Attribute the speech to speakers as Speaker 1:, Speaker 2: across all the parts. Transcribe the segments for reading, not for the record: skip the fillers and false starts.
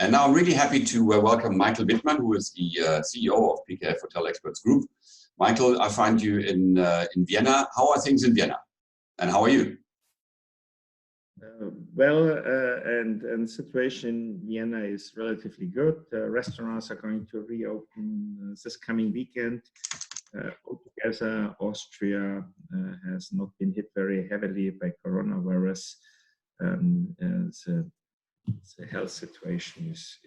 Speaker 1: And now I'm really happy to welcome Michael Widmann, who is the CEO of PKF Hotel Experts Group. Michael, I find you in Vienna. How are things in Vienna? And how are you?
Speaker 2: And situation in Vienna is relatively good. Restaurants are going to reopen this coming weekend. Altogether, Austria has not been hit very heavily by coronavirus. The health situation is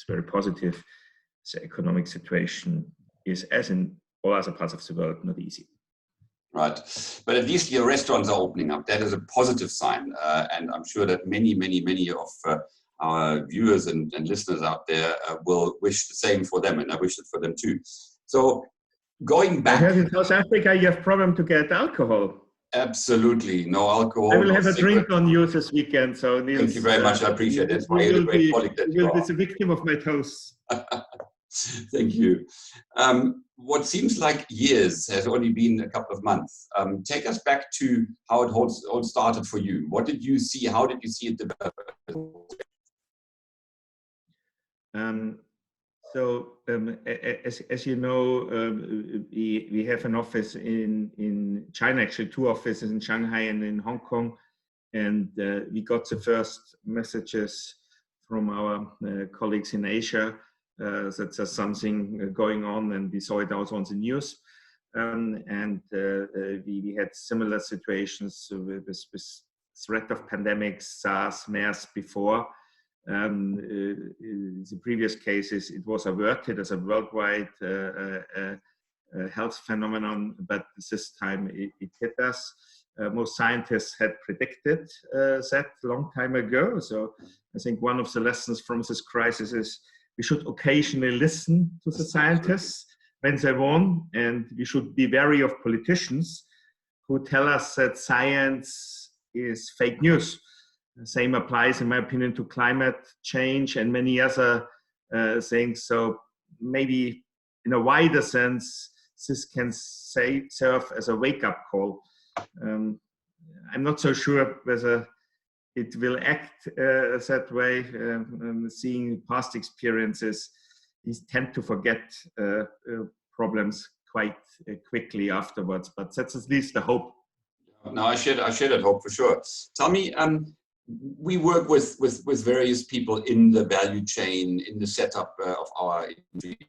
Speaker 2: very positive. The economic situation is, as in all other parts of the world, not easy.
Speaker 1: Right, but at least your restaurants are opening up. That is a positive sign, and I'm sure that many of our viewers and listeners out there will wish the same for them, and I wish it for them too. So, going back,
Speaker 2: I heard in South Africa you have problem to get alcohol.
Speaker 1: Absolutely, no alcohol.
Speaker 2: I will have a
Speaker 1: cigarette.
Speaker 2: drink on you this weekend. So Nils,
Speaker 1: thank you very much. I appreciate it.
Speaker 2: You will be the victim of my toast.
Speaker 1: Thank you. What seems like years has only been a couple of months. Take us back to how it all started for you. What did you see? How did you see it develop?
Speaker 2: As you know, we have an office in China, actually 2 offices in Shanghai and in Hong Kong. And we got the first messages from our colleagues in Asia that there's something going on, and we saw it also on the news. We had similar situations with threat of pandemics, SARS, MERS before. The previous cases, it was averted as a worldwide health phenomenon, but this time it hit us. Most scientists had predicted that a long time ago. So I think one of the lessons from this crisis is we should occasionally listen to the scientists when they want, and we should be wary of politicians who tell us that science is fake news. The same applies, in my opinion, to climate change and many other things. So maybe in a wider sense, this can serve as a wake-up call. I'm not so sure whether it will act that way. Seeing past experiences, we tend to forget problems quite quickly afterwards, but that's at least the hope.
Speaker 1: No, I share that hope for sure. Tell me, we work with various people in the value chain, in the setup of our industry.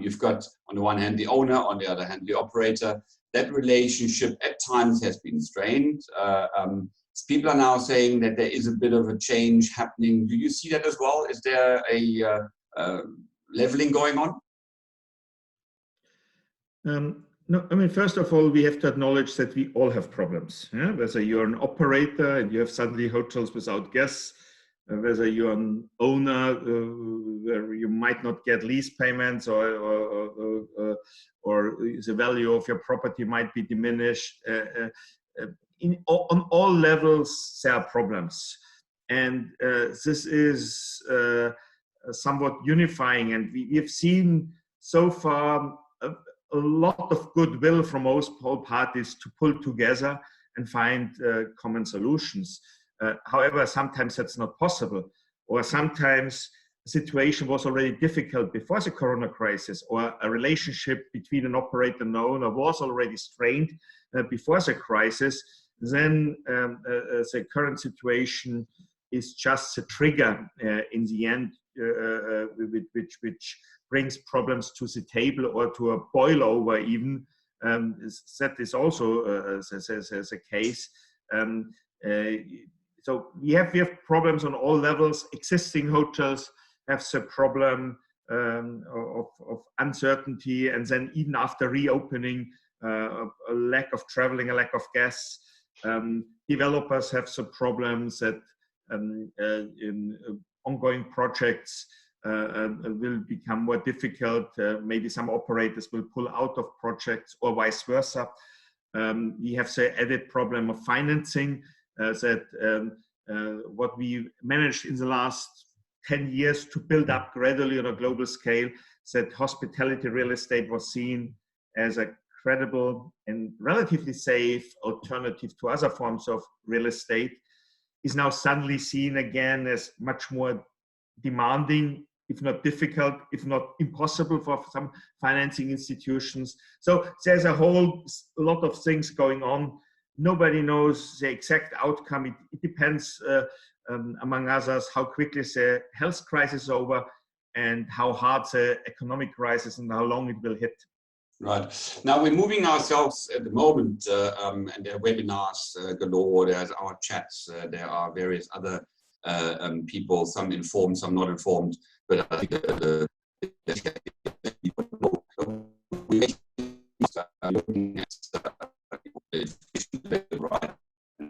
Speaker 1: You've got, on the one hand, the owner, on the other hand, the operator. That relationship at times has been strained. People are now saying that there is a bit of a change happening. Do you see that as well? Is there a leveling going on?
Speaker 2: No, I mean, first of all, we have to acknowledge that we all have problems. Yeah? Whether you're an operator and you have suddenly hotels without guests, whether you're an owner where you might not get lease payments, or the value of your property might be diminished. On all levels, there are problems. And this is somewhat unifying. And we have seen so far a lot of goodwill from all parties to pull together and find common solutions. However, sometimes that's not possible, or sometimes the situation was already difficult before the corona crisis, or a relationship between an operator and an owner was already strained before the crisis. Then the current situation is just a trigger in the end, which brings problems to the table or to a boil over even. That is also a case. So we have problems on all levels. Existing hotels have the problem of uncertainty, and then even after reopening, a lack of traveling, a lack of guests. Developers have the problems that in ongoing projects will become more difficult. Maybe some operators will pull out of projects, or vice versa. We have the added problem of financing. What we managed in the last 10 years to build up gradually on a global scale, that hospitality real estate was seen as a credible and relatively safe alternative to other forms of real estate, is now suddenly seen again as much more demanding, if not difficult, if not impossible for some financing institutions. So there's a whole lot of things going on. Nobody knows the exact outcome. It depends, among others, how quickly the health crisis is over and how hard the economic crisis and how long it will hit.
Speaker 1: Right. Now we're moving ourselves at the moment, and there are webinars galore, there's our chats, there are various other people, some informed, some not informed, but I think we're looking at right.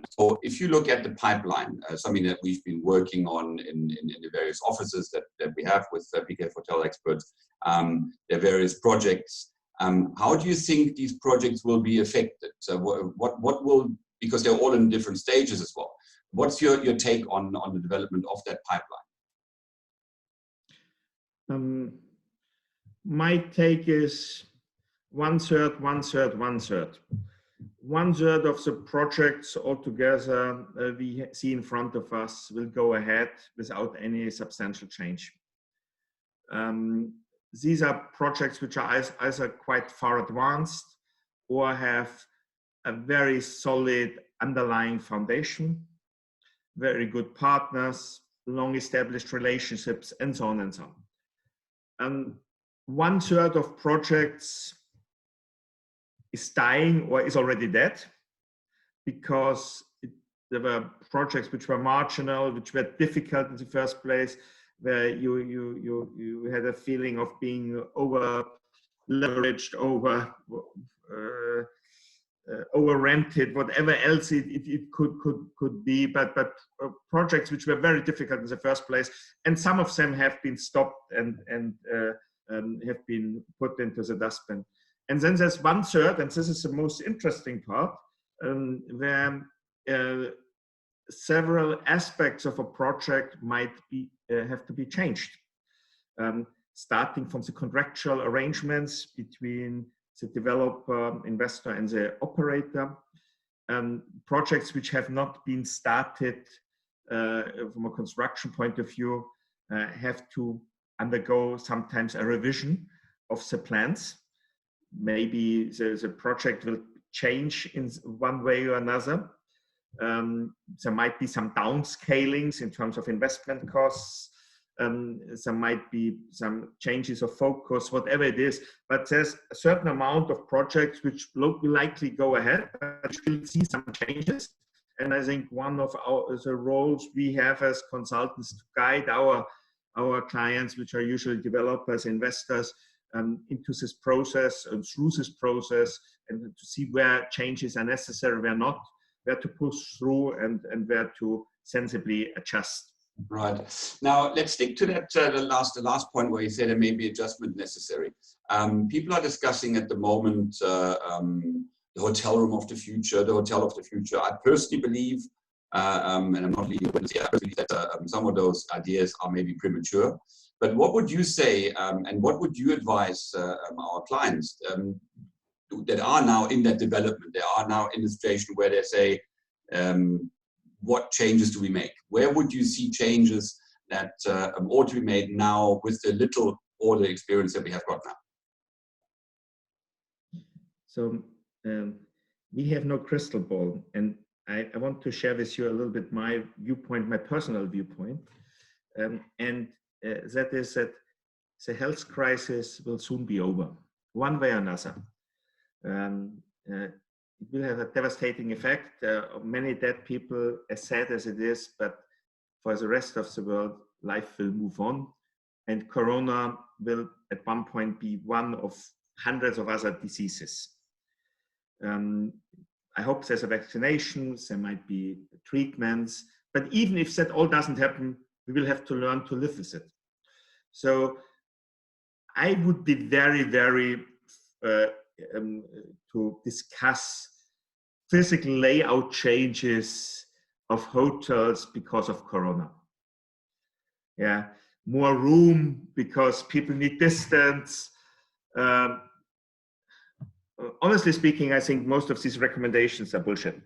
Speaker 1: So if you look at the pipeline, something that we've been working on in the various offices that we have with PKF Hotel Experts, there are various projects. How do you think these projects will be affected? So what will, because they're all in different stages as well. What's your take on the development of that pipeline?
Speaker 2: My take is 1/3, 1/3, 1/3. 1/3 of the projects altogether we see in front of us will go ahead without any substantial change. These are projects which are either quite far advanced or have a very solid underlying foundation, very good partners, long established relationships, and so on and so on. 1/3 of projects is dying or is already dead because there were projects which were marginal, which were difficult in the first place, where you had a feeling of being over leveraged, over rented, whatever else it could be, but projects which were very difficult in the first place, and some of them have been stopped and have been put into the dustbin. And then there's 1/3, and this is the most interesting part, where several aspects of a project might have to be changed, starting from the contractual arrangements between the developer, investor, and the operator. Projects which have not been started from a construction point of view have to undergo sometimes a revision of the plans. Maybe the project will change in one way or another. There might be some downscalings in terms of investment costs. There might be some changes of focus, whatever it is. But there's a certain amount of projects which will likely go ahead, but we'll see some changes. And I think one of the roles we have as consultants to guide our clients, which are usually developers, investors, into this process and through this process, and to see where changes are necessary, where not, where to push through, and where to sensibly adjust.
Speaker 1: Right. Now let's stick to that the last point where you said there may be adjustment necessary. People are discussing at the moment the hotel room of the future, the hotel of the future. I personally believe, and I'm not leading witness here, I believe that some of those ideas are maybe premature. But what would you say, and what would you advise our clients that are now in that development? They are now in the situation where they say, what changes do we make? Where would you see changes that ought to be made now with the little or the experience that we have got now?
Speaker 2: So we have no crystal ball, and I want to share with you a little bit my viewpoint, my personal viewpoint, that is that the health crisis will soon be over, one way or another. It will have a devastating effect. Many dead people, as sad as it is, but for the rest of the world, life will move on. And Corona will at one point be one of hundreds of other diseases. I hope there's a vaccination, there might be treatments, but even if that all doesn't happen, we will have to learn to live with it. So I would be very, very to discuss physical layout changes of hotels because of Corona. Yeah, more room because people need distance. Honestly speaking, I think most of these recommendations are bullshit.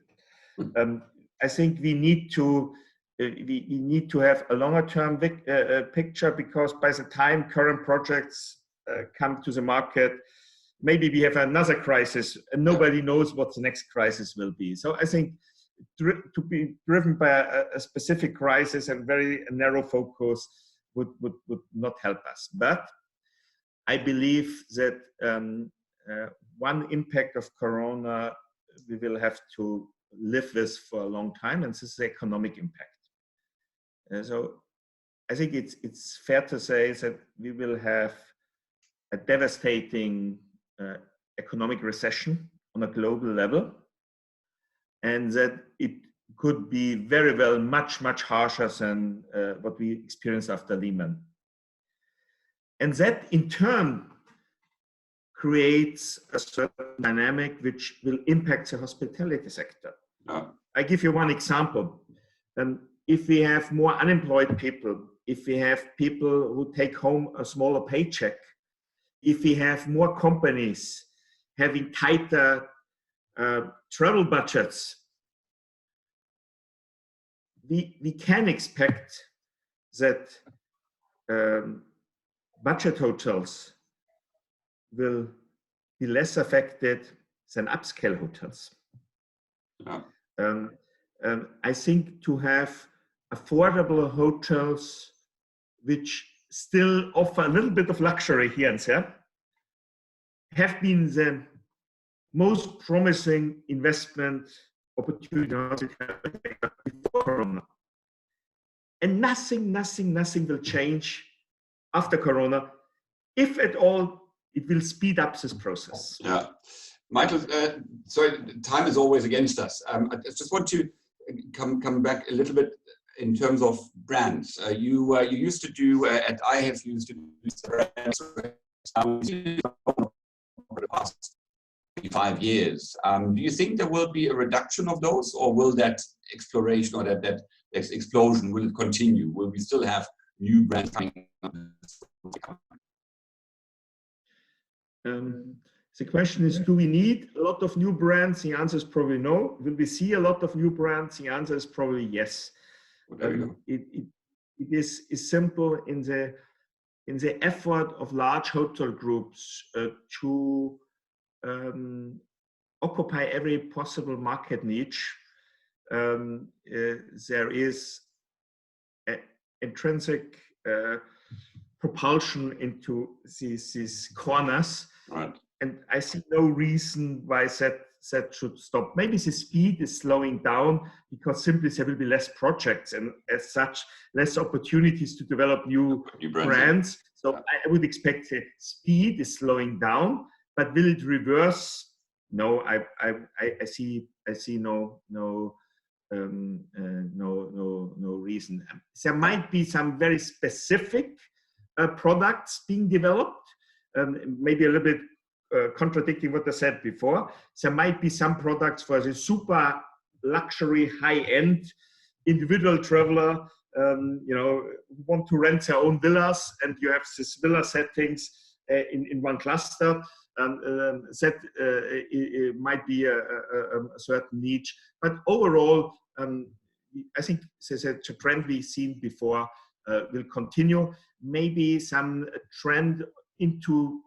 Speaker 2: I think we need to we need to have a longer term picture, because by the time current projects come to the market, maybe we have another crisis and nobody knows what the next crisis will be. So I think to be driven by a specific crisis and very narrow focus would not help us. But I believe that one impact of Corona we will have to live with for a long time, and this is the economic impact. So I think it's fair to say that we will have a devastating economic recession on a global level, and that it could be very well much harsher than what we experienced after Lehman. And that in turn creates a certain dynamic which will impact the hospitality sector. I give you one example. If we have more unemployed people, if we have people who take home a smaller paycheck, if we have more companies having tighter travel budgets, we can expect that budget hotels will be less affected than upscale hotels. I think to have affordable hotels which still offer a little bit of luxury here and there have been the most promising investment opportunity before Corona. And nothing will change after Corona. If at all, it will speed up this process.
Speaker 1: Yeah. Michael, sorry, time is always against us. I just want to come back a little bit in terms of brands. You used to do, and I have used to do brands over the past 5 years. Do you think there will be a reduction of those, or will that exploration or that explosion will continue? Will we still have new brands coming up?
Speaker 2: The question is, do we need a lot of new brands? The answer is probably no. Will we see a lot of new brands? The answer is probably yes. It is simple in the effort of large hotel groups to occupy every possible market niche. There is intrinsic propulsion into these corners.
Speaker 1: Right.
Speaker 2: And I see no reason why that should stop. Maybe the speed is slowing down because simply there will be less projects and as such less opportunities to develop new brands. So I would expect the speed is slowing down, but will it reverse? No, I see no reason. There might be some very specific products being developed, maybe a little bit contradicting what I said before. There might be some products for the super luxury, high-end individual traveler, who want to rent their own villas, and you have these villa settings in one cluster. It might be a certain niche, but overall, I think the trend we've seen before will continue. Maybe some trend into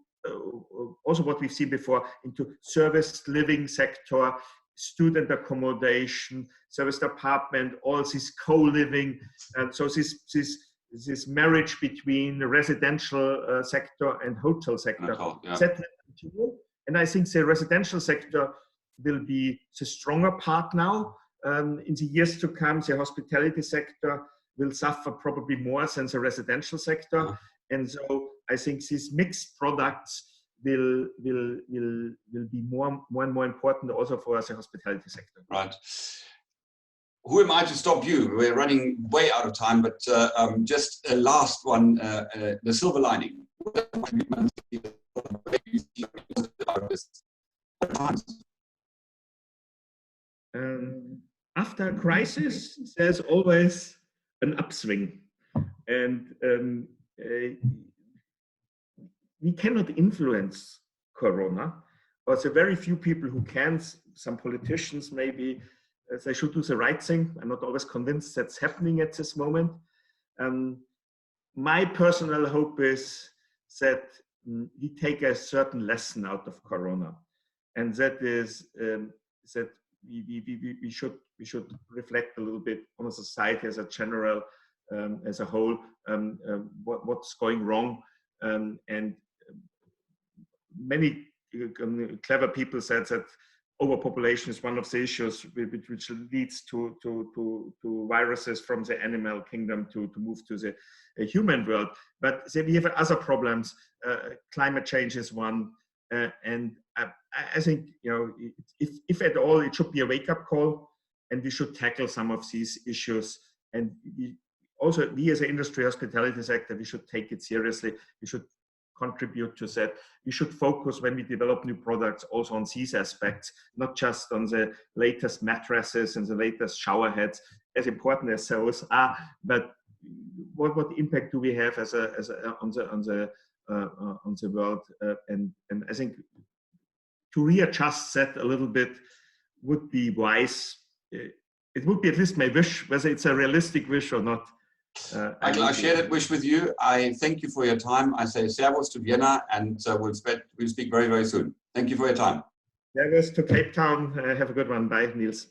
Speaker 2: also what we've seen before into service living sector, student accommodation, service apartment, all this co-living, and so this marriage between the residential sector and hotel sector. That will continue, and I think the residential sector will be the stronger part now. In the years to come, the hospitality sector will suffer probably more than the residential sector. And so I think these mixed products will be more and more important also for the hospitality sector.
Speaker 1: Right. Who am I to stop you? We're running way out of time, but just a last one, the silver lining. After a crisis, there's always an upswing. And we cannot influence Corona, but there are very few people who can. Some politicians maybe
Speaker 2: they should do the right thing. I'm not always convinced that's happening at this moment. My personal hope is that we take a certain lesson out of Corona, and that is that we should reflect a little bit on the society as a general, as a whole, what's going wrong, and many clever people said that overpopulation is one of the issues which leads to viruses from the animal kingdom to move to the human world. But we have other problems. Climate change is one, and I think, you know, if at all, it should be a wake-up call, and we should tackle some of these issues. And we as an industry, hospitality sector, we should take it seriously. We should contribute to that. We should focus when we develop new products also on these aspects, not just on the latest mattresses and the latest shower heads, as important as those are, but what impact do we have on the world? And I think to readjust that a little bit would be wise. It would be at least my wish, whether it's a realistic wish or not.
Speaker 1: I share that wish with you. I thank you for your time. I say servus to Vienna, and we'll speak very, very soon. Thank you for your time.
Speaker 2: Servus to Cape Town. Have a good one. Bye, Nils.